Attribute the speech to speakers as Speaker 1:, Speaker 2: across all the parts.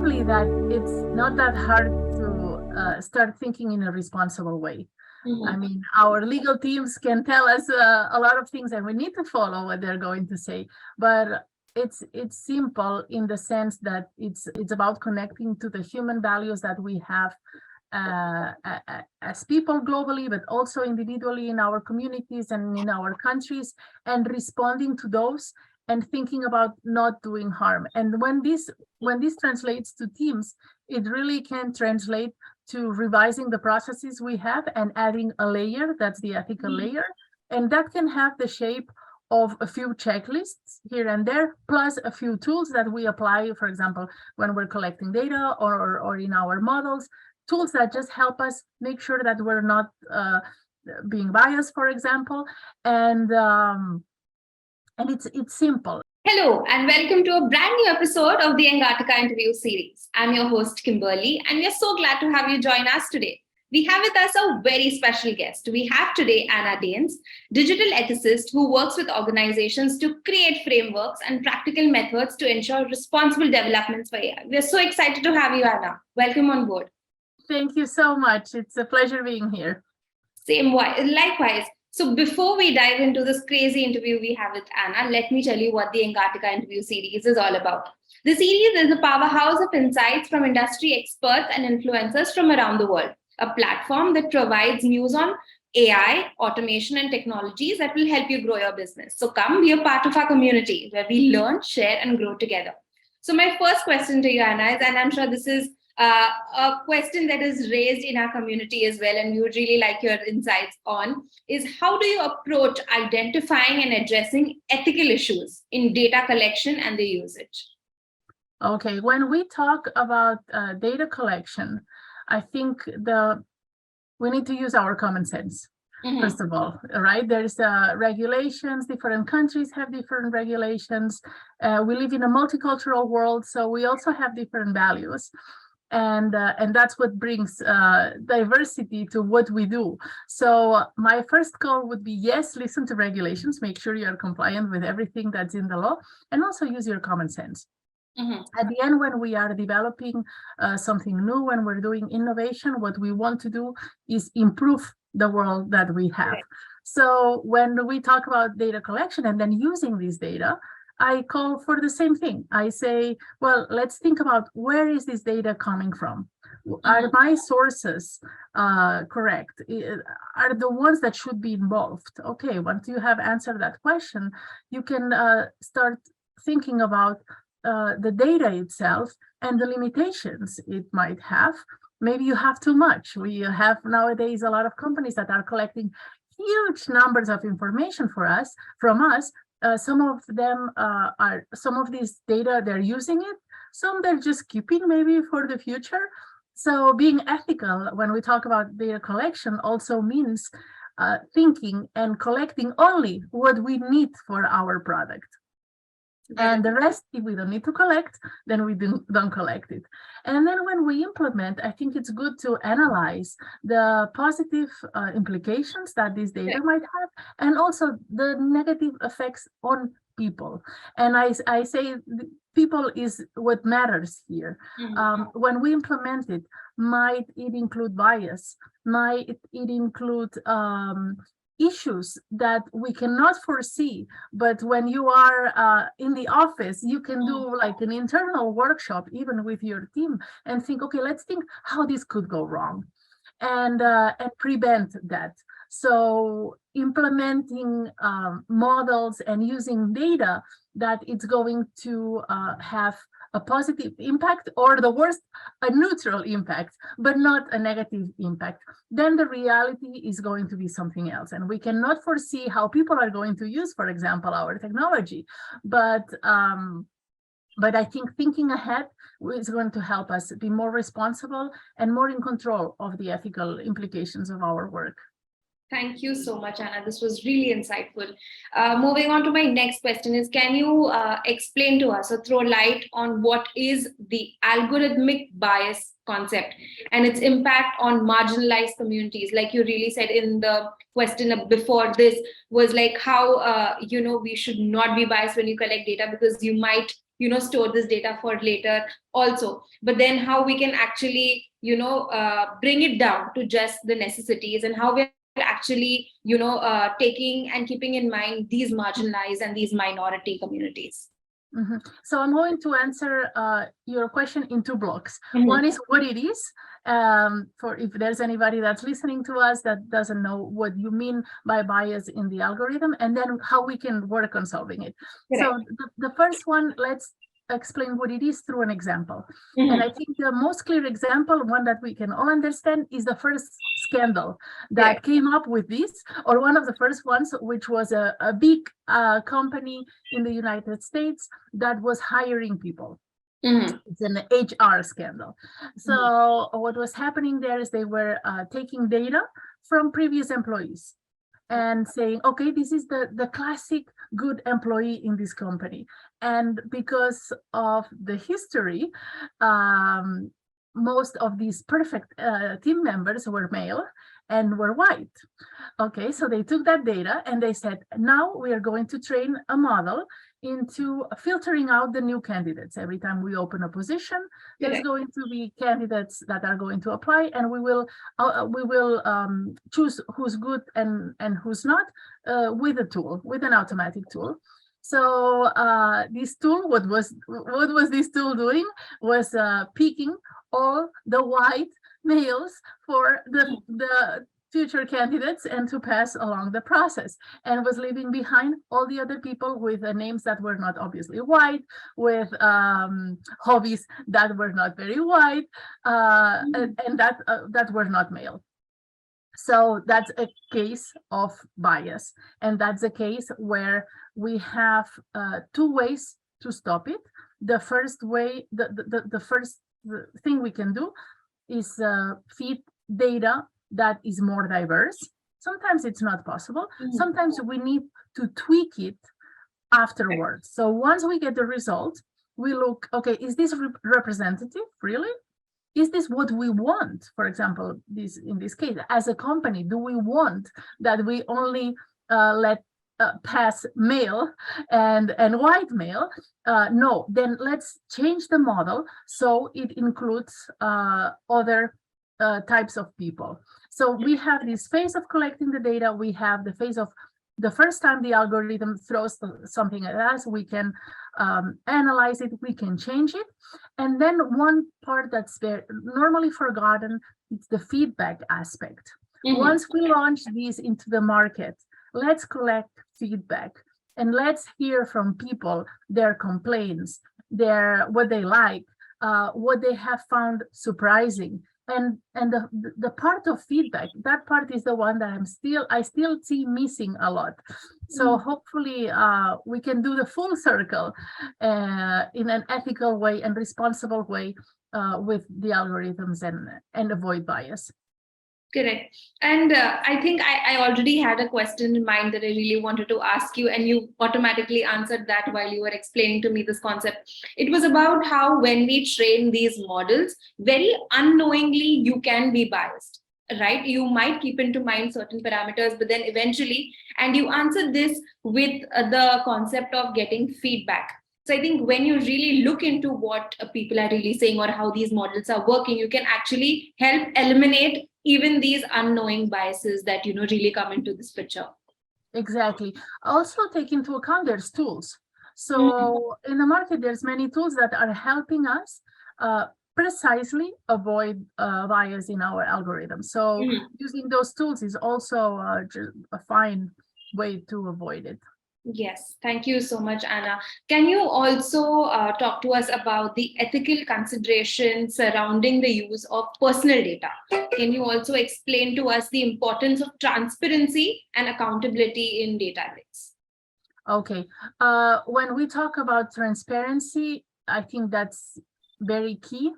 Speaker 1: simply that it's not that hard to start thinking in a responsible way. I mean, our legal teams can tell us a lot of things, and we need to follow what they're going to say. But it's simple in the sense that it's about connecting to the human values that we have as people globally, but also individually in our communities and in our countries, and responding to those and thinking about not doing harm. And when this translates to teams, it really can translate to revising the processes we have and adding a layer, that's the ethical layer. And that can have the shape of a few checklists here and there, plus a few tools that we apply, for example, when we're collecting data or in our models, tools that just help us make sure that we're not being biased, for example. And it's simple.
Speaker 2: Hello, and welcome to a brand new episode of the Engatica interview series. I'm your host, Kimberly, and we're so glad to have you join us today. We have with us a very special guest. We have today Anna Danes, digital ethicist who works with organizations to create frameworks and practical methods to ensure responsible developments for AI. We're so excited to have you, Anna. Welcome on board.
Speaker 1: Thank you so much. It's a pleasure being here.
Speaker 2: Likewise. So before we dive into this crazy interview we have with Anna, let me tell you what the Engatica interview series is all about. The series is a powerhouse of insights from industry experts and influencers from around the world, a platform that provides news on AI, automation, and technologies that will help you grow your business. So come be a part of our community where we learn, share, and grow together. So my first question to you, Anna, is, and I'm sure this is a question that is raised in our community as well, and we would really like your insights on, is how do you approach identifying and addressing ethical issues in data collection and the usage?
Speaker 1: Okay, when we talk about data collection, I think we need to use our common sense. First of all, right? There's regulations, different countries have different regulations. We live in a multicultural world, so we also have different values. And that's what brings diversity to what we do. So my first call would be, yes, listen to regulations, make sure you are compliant with everything that's in the law, and also use your common sense. At the end, when we are developing something new, when we're doing innovation, what we want to do is improve the world that we have. So when we talk about data collection and then using this data, I call for the same thing. I say, well, let's think about where is this data coming from? Are my sources correct? Are the ones that should be involved? Okay, once you have answered that question, you can start thinking about the data itself and the limitations it might have. Maybe you have too much. We have nowadays a lot of companies that are collecting huge numbers of information from us. Some of them some of these data, they're using it. Some they're just keeping maybe for the future. So being ethical when we talk about data collection also means thinking and collecting only what we need for our product. And the rest, if we don't need to collect, then we don't collect it. And then when we implement, I think it's good to analyze the positive implications that this data might have, and also the negative effects on people. And I say people is what matters here. When we implement it, might it include bias? Might it include issues that we cannot foresee, but when you are in the office, you can do like an internal workshop, even with your team, and think, okay, let's think how this could go wrong, and prevent that. So implementing models and using data that it's going to have a positive impact, or the worst, a neutral impact, but not a negative impact, then the reality is going to be something else. And we cannot foresee how people are going to use, for example, our technology. But I think thinking ahead is going to help us be more responsible and more in control of the ethical implications of our work.
Speaker 2: Thank you so much, Anna. This was really insightful. Moving on to my next question is, can you explain to us or throw light on what is the algorithmic bias concept and its impact on marginalized communities? Like you really said in the question before this was like how, we should not be biased when you collect data, because you might store this data for later also, but then how we can actually bring it down to just the necessities, and how we're actually taking and keeping in mind these marginalized and these minority communities.
Speaker 1: So I'm going to answer your question in two blocks. One is what it is, for if there's anybody that's listening to us that doesn't know what you mean by bias in the algorithm, and then how we can work on solving it. Correct. So the first one, let's explain what it is through an example. And I think the most clear example, one that we can all understand, is the first scandal that came up with this, or one of the first ones, which was a big company in the United States that was hiring people. It's an HR scandal. So what was happening there is they were taking data from previous employees and saying, okay, this is the classic good employee in this company. And because of the history, most of these perfect team members were male and were white. Okay, so they took that data and they said, now we are going to train a model into filtering out the new candidates. Every time we open a position, there's going to be candidates that are going to apply, and we will choose who's good and who's not with a tool, with an automatic tool. So this tool, what was this tool doing was picking all the white males for the future candidates and to pass along the process, and was leaving behind all the other people with names that were not obviously white, with hobbies that were not very white, and that were not male. So that's a case of bias, and that's a case where we have two ways to stop it. The first way, the first thing we can do is feed data that is more diverse. Sometimes it's not possible. Sometimes we need to tweak it afterwards. So once we get the result, we look, okay, is this representative really? Is this what we want? For example, in this case, as a company, do we want that we only let pass male and white male? No, then let's change the model so it includes other types of people. So we have this phase of collecting the data. We have the phase of the first time the algorithm throws something at us, we can analyze it, we can change it. And then one part that's normally forgotten, it's the feedback aspect. Once we launch these into the market, let's collect feedback and let's hear from people their complaints, what they like, what they have found surprising. And the part of feedback, that part is the one that I still see missing a lot. So hopefully we can do the full circle in an ethical way and responsible way with the algorithms and avoid bias.
Speaker 2: Correct. And I think I already had a question in mind that I really wanted to ask you, and you automatically answered that while you were explaining to me this concept. It was about how when we train these models, very unknowingly, you can be biased, right? You might keep into mind certain parameters, but then eventually, and you answered this with the concept of getting feedback. So I think when you really look into what people are really saying or how these models are working, you can actually help eliminate even these unknowing biases that really come into this picture.
Speaker 1: Exactly. Also take into account there's tools. So in the market, there's many tools that are helping us precisely avoid bias in our algorithm. So using those tools is also a fine way to avoid it.
Speaker 2: Yes, thank you so much, Anna. Can you also talk to us about the ethical considerations surrounding the use of personal data? Can you also explain to us the importance of transparency and accountability in data ethics?
Speaker 1: Okay. When we talk about transparency, I think that's very key,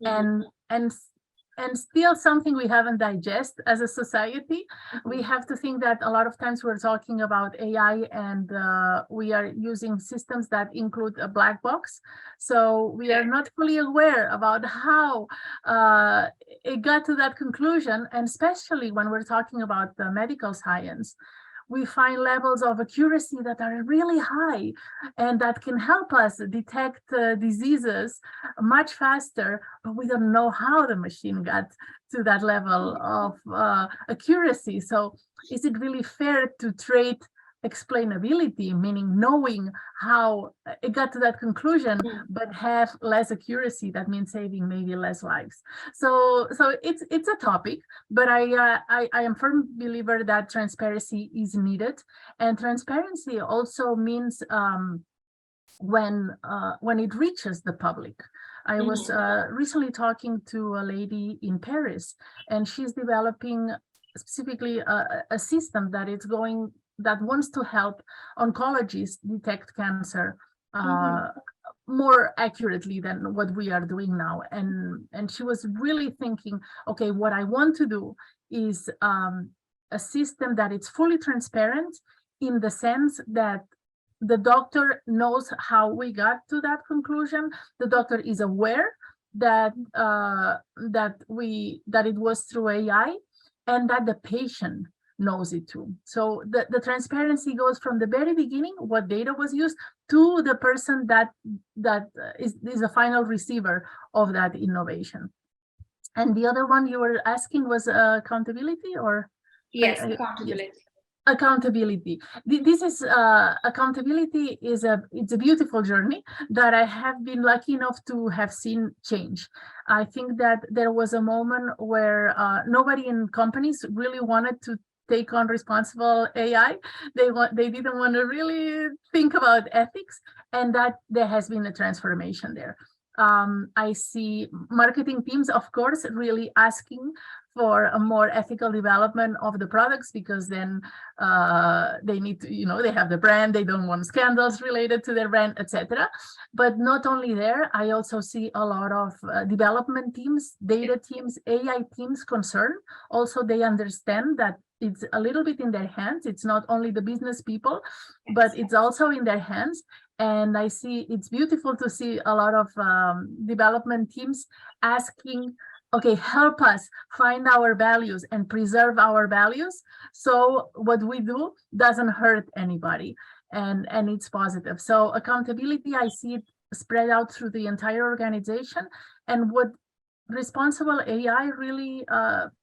Speaker 1: and still something we haven't digested as a society. We have to think that a lot of times we're talking about AI and we are using systems that include a black box. So we are not fully aware about how it got to that conclusion. And especially when we're talking about the medical science, we find levels of accuracy that are really high and that can help us detect diseases much faster, but we don't know how the machine got to that level of accuracy. So is it really fair to trade explainability, meaning knowing how it got to that conclusion, but have less accuracy? That means saving maybe less lives. So it's a topic, but I am firm believer that transparency is needed, and transparency also means when it reaches the public. I was recently talking to a lady in Paris, and she's developing specifically a system that wants to help oncologists detect cancer more accurately than what we are doing now. And she was really thinking, okay, what I want to do is a system that it's fully transparent in the sense that the doctor knows how we got to that conclusion. The doctor is aware that it was through AI, and that the patient knows it too. So the transparency goes from the very beginning, what data was used, to the person that is the final receiver of that innovation. And the other one you were asking was accountability, or?
Speaker 2: Yes, accountability.
Speaker 1: Yes. Accountability. This is accountability is it's a beautiful journey that I have been lucky enough to have seen change. I think that there was a moment where nobody in companies really wanted to take on responsible AI. They didn't want to really think about ethics, and that there has been a transformation there. I see marketing teams, of course, really asking for a more ethical development of the products, because then they need to, they have the brand, they don't want scandals related to their brand, etc. But not only there, I also see a lot of development teams, data teams, AI teams concerned. Also, they understand that it's a little bit in their hands. It's not only the business people, but it's also in their hands. And I see it's beautiful to see a lot of development teams asking, okay, help us find our values and preserve our values, so what we do doesn't hurt anybody, and it's positive. So accountability, I see it spread out through the entire organization. And what responsible AI really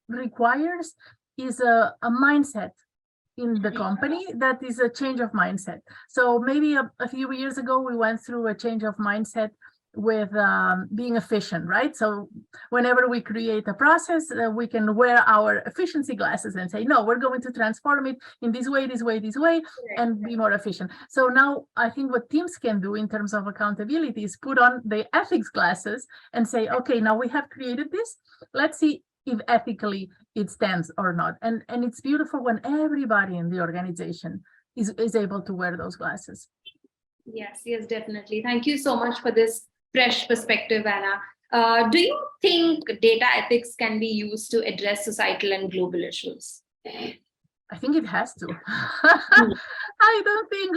Speaker 1: requires is a mindset in the company that is a change of mindset. So maybe a few years ago, we went through a change of mindset with being efficient, right? So whenever we create a process, we can wear our efficiency glasses and say, no, we're going to transform it in this way, this way, this way, and be more efficient. So now I think what teams can do in terms of accountability is put on the ethics glasses and say, okay, now we have created this. Let's see if ethically it stands or not. And it's beautiful when everybody in the organization is able to wear those glasses.
Speaker 2: Yes, definitely. Thank you so much for this fresh perspective, Anna. Do you think data ethics can be used to address societal and global issues?
Speaker 1: I think it has to. I don't think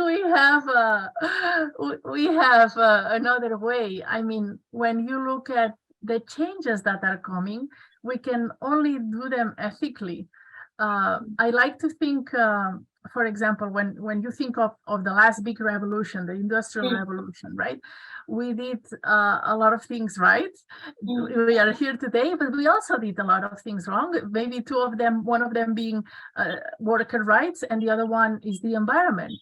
Speaker 1: we have another way. I mean, when you look at the changes that are coming, we can only do them ethically. I like to think, for example, when you think of the last big revolution, the Industrial Revolution, right? We did a lot of things right. We are here today, but we also did a lot of things wrong. Maybe one of them being worker rights, and the other one is the environment.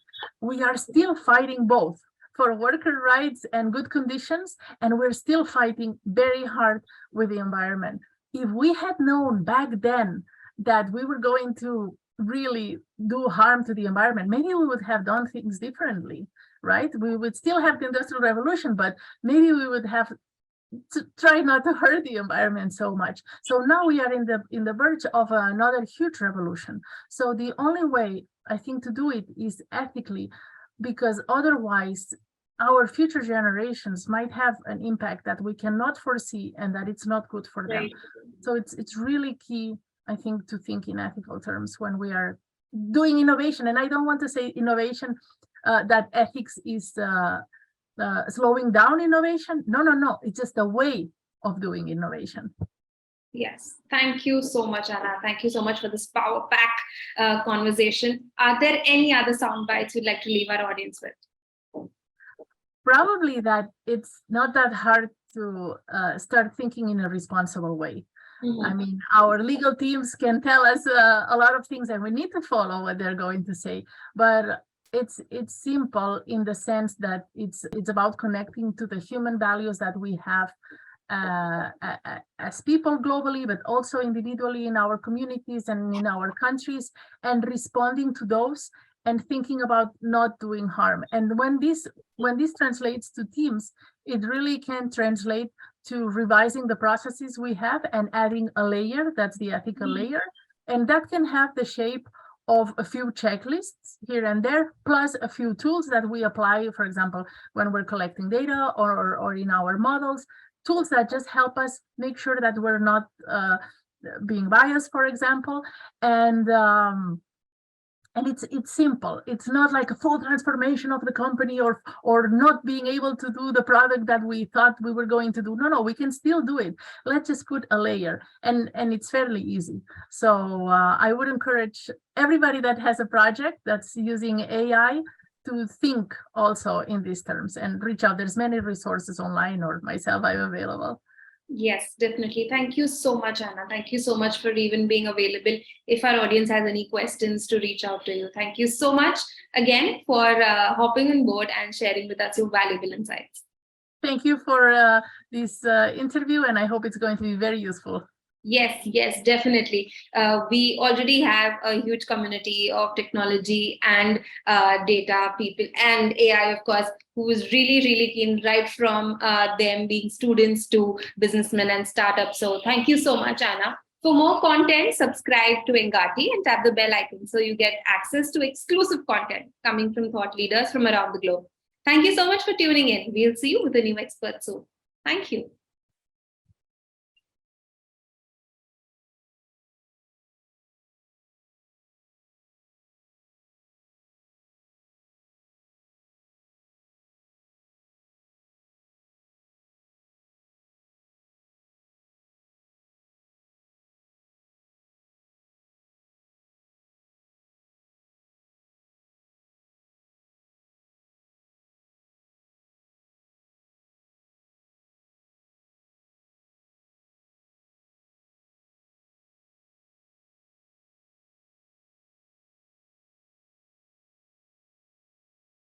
Speaker 1: We are still fighting both for worker rights and good conditions, and we're still fighting very hard with the environment. If we had known back then that we were going to really do harm to the environment, maybe we would have done things differently, right? We would still have the Industrial Revolution, but maybe we would have to try not to hurt the environment so much. So now we are in the verge of another huge revolution. So the only way, I think, to do it is ethically, because otherwise our future generations might have an impact that we cannot foresee, and that it's not good for them. So it's really key, I think, to think in ethical terms when we are doing innovation. And I don't want to say innovation that ethics is slowing down innovation. No. It's just a way of doing innovation.
Speaker 2: Yes. Thank you so much, Anna. Thank you so much for this power pack conversation. Are there any other sound bites you'd like to leave our audience with?
Speaker 1: Probably that it's not that hard to start thinking in a responsible way. I mean, our legal teams can tell us a lot of things, and we need to follow what they're going to say. But it's simple in the sense that it's about connecting to the human values that we have as people globally, but also individually in our communities and in our countries, and responding to those and thinking about not doing harm. And when this translates to teams, it really can translate to revising the processes we have and adding a layer, that's the ethical layer. And that can have the shape of a few checklists here and there, plus a few tools that we apply, for example, when we're collecting data or in our models, tools that just help us make sure that we're not being biased, for example. And it's simple. It's not like a full transformation of the company or not being able to do the product that we thought we were going to do. No, we can still do it. Let's just put a layer, and it's fairly easy. So I would encourage everybody that has a project that's using AI to think also in these terms and reach out. There's many resources online, or myself, I'm available.
Speaker 2: Yes, definitely. Thank you so much, Anna. Thank you so much for even being available. If our audience has any questions, to reach out to you. Thank you so much again for hopping on board and sharing with us your valuable insights.
Speaker 1: Thank you for this interview, and I hope it's going to be very useful.
Speaker 2: Yes, definitely. We already have a huge community of technology and data people and AI, of course, who is really, really keen, right from them being students to businessmen and startups. So thank you so much, Anna. For more content, subscribe to Engati and tap the bell icon so you get access to exclusive content coming from thought leaders from around the globe. Thank you so much for tuning in. We'll see you with a new expert soon. Thank you.